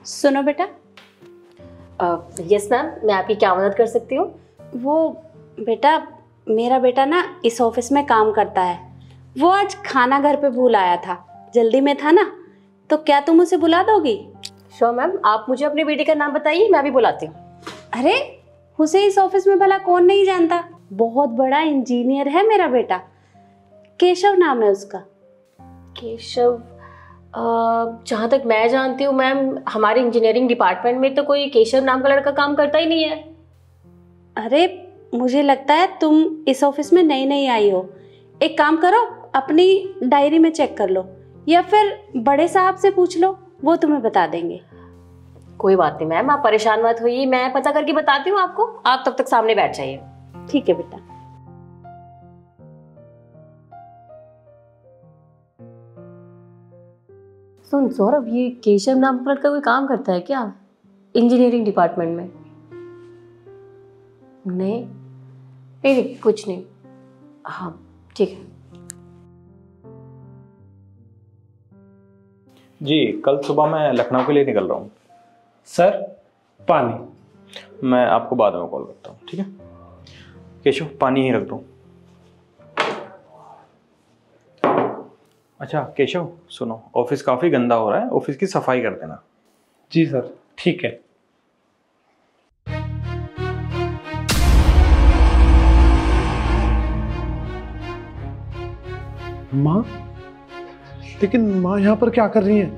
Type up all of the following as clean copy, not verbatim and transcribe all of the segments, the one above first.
सुनो बेटा। Yes ma'am, मैं आपकी क्या मदद कर सकती हूँ? वो बेटा, मेरा बेटा ना इस ऑफिस में काम करता है। वो आज खाना घर पे भूल आया था, जल्दी में था ना, तो क्या तुम उसे बुला दोगी? श्योर मैम, आप मुझे अपने बेटे का नाम बताइए, मैं भी बुलाती हूँ। अरे उसे इस ऑफिस में भला कौन नहीं जानता, बहुत बड़ा इंजीनियर है मेरा बेटा। केशव नाम है उसका। केशव? जहाँ तक मैं जानती हूँ मैम, हमारे इंजीनियरिंग डिपार्टमेंट में तो कोई केशव नाम का लड़का काम करता ही नहीं है। अरे मुझे लगता है तुम इस ऑफिस में नई नई आई हो। एक काम करो, अपनी डायरी में चेक कर लो या फिर बड़े साहब से पूछ लो, वो तुम्हें बता देंगे। कोई बात नहीं मैम, आप परेशान मत होइए, मैं पता करके बताती हूँ आपको। आप तब तक सामने बैठ जाइए। ठीक है बेटा। सुन सौरभ, ये केशव नाम का लड़का कोई काम करता है क्या इंजीनियरिंग डिपार्टमेंट में? नहीं नहीं, कुछ नहीं। हाँ ठीक है जी। कल सुबह मैं लखनऊ के लिए निकल रहा हूँ। सर पानी। मैं आपको बाद में कॉल करता हूँ, ठीक है? केशव, पानी ही रख दो। अच्छा केशव सुनो, ऑफिस काफ़ी गंदा हो रहा है, ऑफिस की सफाई कर देना। जी सर, ठीक है। माँ? लेकिन माँ यहाँ पर क्या कर रही हैं?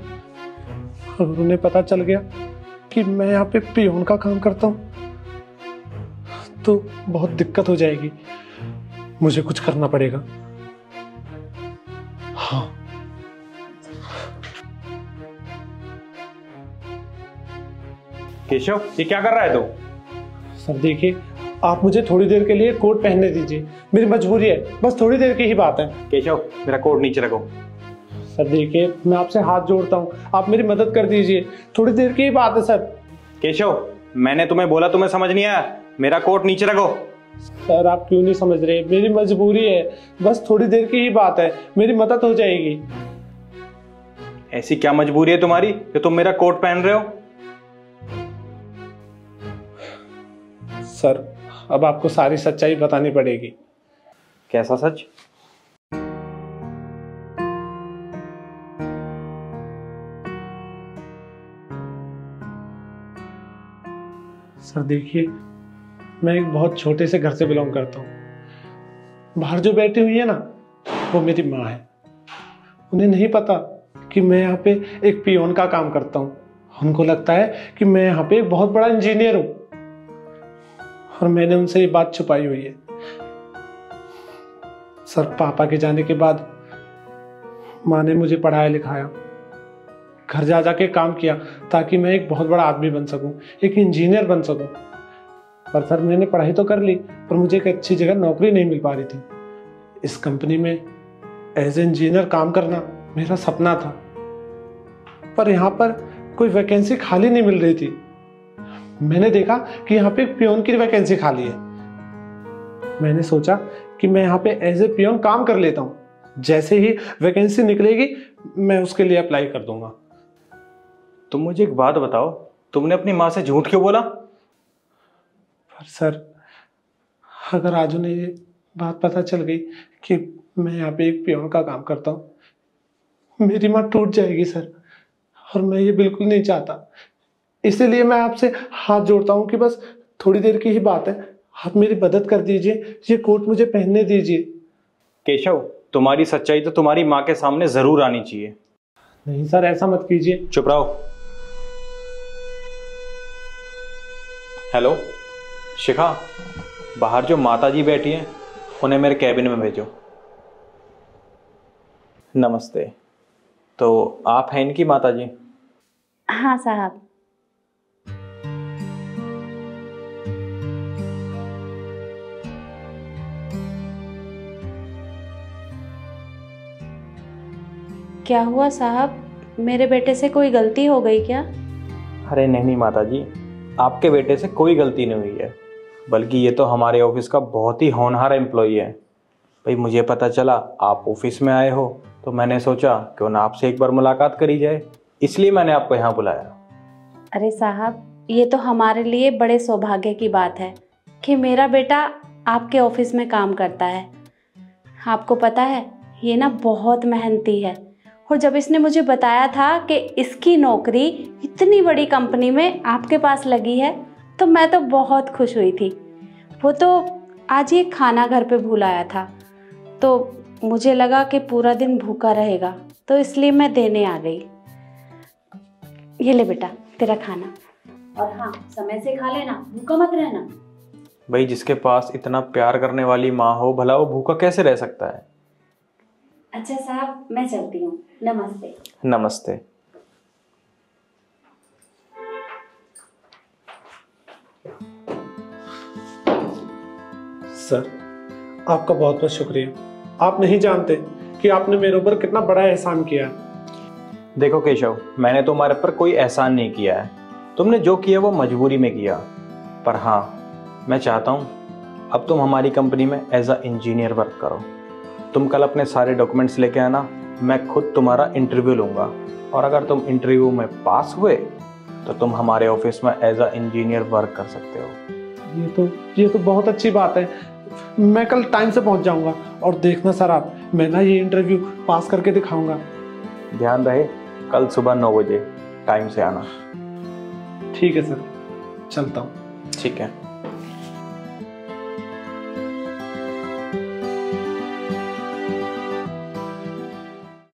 अगर उन्हें पता चल गया कि मैं यहाँ पे पियोन का काम करता हूँ तो बहुत दिक्कत हो जाएगी। मुझे कुछ करना पड़ेगा। हाँ। केशव, ये क्या कर रहा है तू? सर देखिए, आप मुझे थोड़ी देर के लिए कोट पहनने दीजिए, मेरी मजबूरी है, बस थोड़ी देर की ही बात है। केशव, मेरा कोट नीचे रखो। सर देखिए, मैं आपसे हाथ जोड़ता हूँ, आप मेरी मदद कर दीजिए, थोड़ी देर की ही बात है सर। केशव, मैंने तुम्हें बोला, तुम्हें समझ नहीं आया? मेरा कोट नीचे रखो। सर आप क्यों नहीं समझ रहे, मेरी मजबूरी है, बस थोड़ी देर की ही बात है, मेरी मदद हो जाएगी। ऐसी क्या मजबूरी है तुम्हारी कि तुम मेरा कोट पहन रहे हो? सर अब आपको सारी सच्चाई बतानी पड़ेगी। कैसा सच? सर देखिए, मैं एक बहुत छोटे से घर से बिलोंग करता हूँ। बाहर जो बैठी हुई है ना, वो मेरी माँ है। उन्हें नहीं पता कि मैं यहाँ पे एक पियोन का काम करता हूँ। उनको लगता है कि मैं यहाँ पे एक बहुत बड़ा इंजीनियर हूँ, और मैंने उनसे ये बात छुपाई हुई है। सर पापा के जाने के बाद माँ ने मुझे पढ़ाया लिखाया, घर जा जाके काम किया ताकि मैं एक बहुत बड़ा आदमी बन सकूं, एक इंजीनियर बन सकूं। पर सर मैंने पढ़ाई तो कर ली, पर मुझे एक अच्छी जगह नौकरी नहीं मिल पा रही थी। इस कंपनी में एज ए इंजीनियर काम करना मेरा सपना था, पर यहाँ पर कोई वैकेंसी खाली नहीं मिल रही थी। मैंने देखा कि यहाँ पे एक पियोन की वैकेंसी खाली है। मैंने सोचा कि मैं यहाँ पे एज ए पियोन काम कर लेता हूँ, जैसे ही वैकेंसी निकलेगी मैं उसके लिए अप्लाई कर दूंगा। तुम मुझे एक बात बताओ, तुमने अपनी माँ से झूठ क्यों बोला? पर सर अगर आज उन्हें ये बात पता चल गई कि मैं यहाँ पे एक पियोन का काम करता हूँ, मेरी माँ टूट जाएगी सर, और मैं ये बिल्कुल नहीं चाहता। इसीलिए मैं आपसे हाथ जोड़ता हूँ कि बस थोड़ी देर की ही बात है, आप मेरी मदद कर दीजिए, ये कोट मुझे पहनने दीजिए। केशव, तुम्हारी सच्चाई तो तुम्हारी माँ के सामने जरूर आनी चाहिए। नहीं सर, ऐसा मत कीजिए। चुप रहो। हेलो शिखा, बाहर जो माताजी बैठी हैं उन्हें मेरे कैबिन में भेजो। नमस्ते। तो आप हैं इनकी माताजी? हाँ साहब। क्या हुआ साहब, मेरे बेटे से कोई गलती हो गई क्या? अरे नहीं माताजी, आपके बेटे से कोई गलती नहीं हुई है, बल्कि ये तो हमारे ऑफिस का बहुत ही होनहार एम्प्लॉई है। भाई मुझे पता चला आप ऑफिस में आए हो, तो मैंने सोचा क्यों ना आपसे एक बार मुलाकात करी जाए, इसलिए मैंने आपको यहाँ बुलाया। अरे साहब, ये तो हमारे लिए बड़े सौभाग्य की बात है कि मेरा बेटा आपके ऑफिस में काम करता है। आपको पता है, ये ना बहुत मेहनती है, और जब इसने मुझे बताया था कि इसकी नौकरी इतनी बड़ी कंपनी में आपके पास लगी है, तो मैं तो बहुत खुश हुई थी। वो तो आज ये खाना घर पे भूल आया था, तो मुझे लगा कि पूरा दिन भूखा रहेगा, तो इसलिए मैं देने आ गई। ये ले बेटा तेरा खाना, और हाँ, समय से खा लेना, भूखा मत रहना। भाई जिसके पास इतना प्यार करने वाली माँ हो, भला वो भूखा कैसे रह सकता है। अच्छा साहब, मैं चलती हूँ। नमस्ते। नमस्ते। सर, आपका बहुत बहुत शुक्रिया। आप नहीं जानते कि आपने मेरे ऊपर कितना बड़ा एहसान किया है। देखो केशव, मैंने तुम्हारे पर कोई एहसान नहीं किया है। तुमने जो किया वो मजबूरी में किया। पर हाँ, मैं चाहता हूँ अब तुम हमारी कंपनी में एज अ इंजीनियर वर्क करो। तुम कल अपने सारे डॉक्यूमेंट्स लेके आना, मैं खुद तुम्हारा इंटरव्यू लूँगा, और अगर तुम इंटरव्यू में पास हुए तो तुम हमारे ऑफिस में एज अ इंजीनियर वर्क कर सकते हो। ये तो बहुत अच्छी बात है। मैं कल टाइम से पहुंच जाऊंगा, और देखना सर आप, मैं ना ये इंटरव्यू पास करके दिखाऊंगा। ध्यान रहे, कल सुबह 9 बजे टाइम से आना। ठीक है सर, चलता हूँ। ठीक है।